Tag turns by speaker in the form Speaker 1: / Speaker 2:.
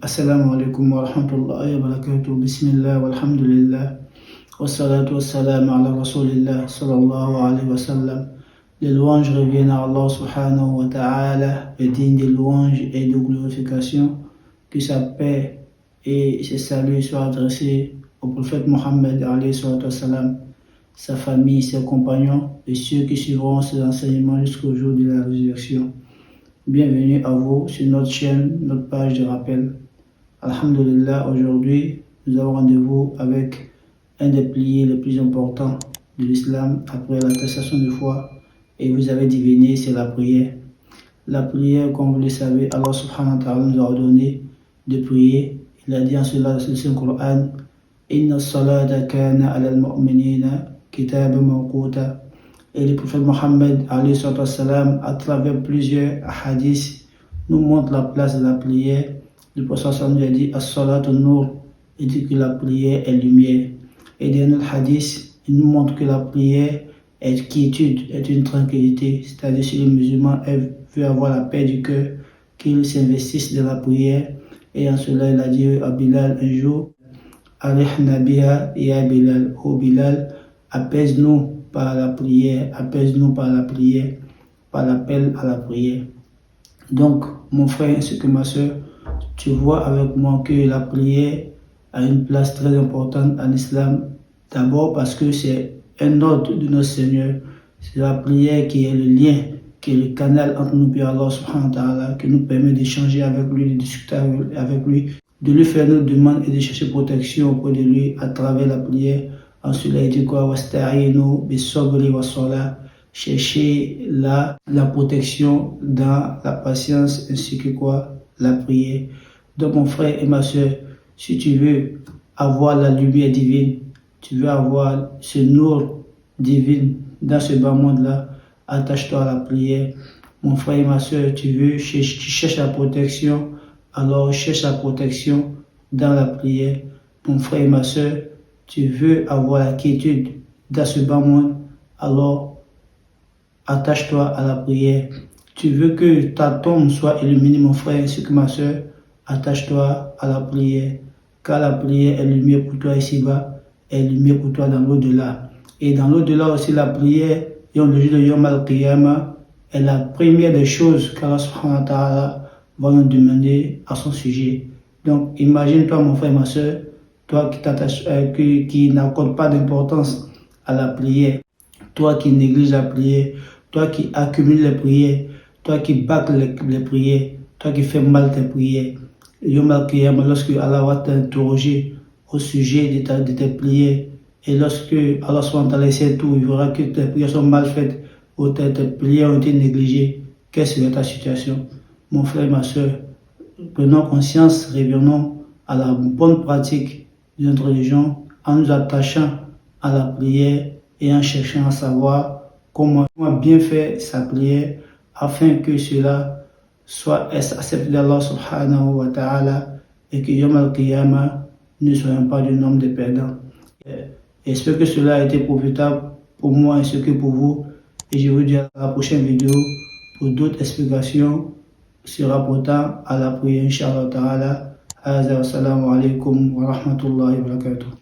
Speaker 1: Assalamu alaikum wa rahmatullahi wa barakatuh. Bismillah walhamdulillah. Wassalatu wassalamu ala rasulillah sallallahu alayhi wa sallam. Les louanges reviennent à Allah subhanahu wa ta'ala, le digne de louanges et de glorification. Que sa paix et ses saluts soient adressés au prophète Mohammed alayhi wa sallam, sa famille, ses compagnons et ceux qui suivront ses enseignements jusqu'au jour de la résurrection. Bienvenue à vous sur notre chaîne, notre page de rappel. Alhamdulillah, aujourd'hui, nous avons rendez-vous avec un des piliers les plus importants de l'islam après l'attestation de foi. Et vous avez deviné, c'est la prière. La prière, comme vous le savez, Allah subhanahu wa ta'ala nous a ordonné de prier. Il a dit en cela dans le Saint-Coran, Inna salata kana ala al-mu'minina kitab mawquta. Et le prophète Mohammed, alayhi wa sallam, à travers plusieurs hadiths, nous montre la place de la prière. Le prophète sallam a dit As-salatu nur, il dit que la prière est lumière. Et dans notre hadith, il nous montre que la prière est quiétude, est une tranquillité. C'est-à-dire si le musulman veut avoir la paix du cœur, qu'il s'investisse dans la prière. Et en cela, il a dit à Bilal un jour, Arihna biha ya Bilal, ô Bilal, apaise-nous par la prière, apaise-nous par la prière, par l'appel à la prière. Donc, mon frère ainsi que ma soeur, tu vois avec moi que la prière a une place très importante en islam. D'abord parce que c'est un ordre de notre Seigneur. C'est la prière qui est le lien, qui est le canal entre nous et Allah subhanahu wa ta'ala, qui nous permet d'échanger avec lui, de discuter avec lui, de lui faire nos demandes et de chercher protection auprès de lui à travers la prière. Ensuite, il dit quoi? Wasta'inu bis-sabri was-salah. Chercher la protection dans la patience ainsi que quoi? La prière. Donc mon frère et ma soeur, si tu veux avoir la lumière divine, tu veux avoir ce nour divin dans ce bas monde-là, attache-toi à la prière. Mon frère et ma soeur, tu cherches la protection, alors cherche la protection dans la prière. Mon frère et ma soeur, tu veux avoir la quiétude dans ce bas monde, alors attache-toi à la prière. Tu veux que ta tombe soit illuminée, mon frère ainsi que ma soeur, attache-toi à la prière, car la prière est lumière pour toi ici-bas, est lumière pour toi dans l'au-delà. Et dans l'au-delà aussi, la prière, le jour de Yom al-Qiyamah, est la première des choses qu'Allah subhanahu wa ta'ala va nous demander à son sujet. Donc, imagine-toi, mon frère et ma soeur, toi qui n'accorde pas d'importance à la prière, toi qui négliges la prière, toi qui accumules les prières, toi qui bâcles les prières, toi qui fais mal tes prières. Yom al-Qiyamah, lorsque Allah va t'interroger au sujet de tes prières, et lorsque Allah subhanahu sait tout, il verra que tes prières sont mal faites ou tes prières ont été négligées. Quelle serait ta situation? Mon frère et ma soeur, prenons conscience, revenons à la bonne pratique de notre religion en nous attachant à la prière et en cherchant à savoir comment bien faire sa prière afin que cela soit accepté d'Allah subhanahu wa ta'ala et que Yom al-Qiyamah ne soyons pas du nombre de perdants. J'espère que cela a été profitable pour moi ainsi que pour vous. Et je vous dis à la prochaine vidéo pour d'autres explications se rapportant à la prière, Inch'Allah ta'ala. Assalamu alaikum wa rahmatullahi wa barakatuh.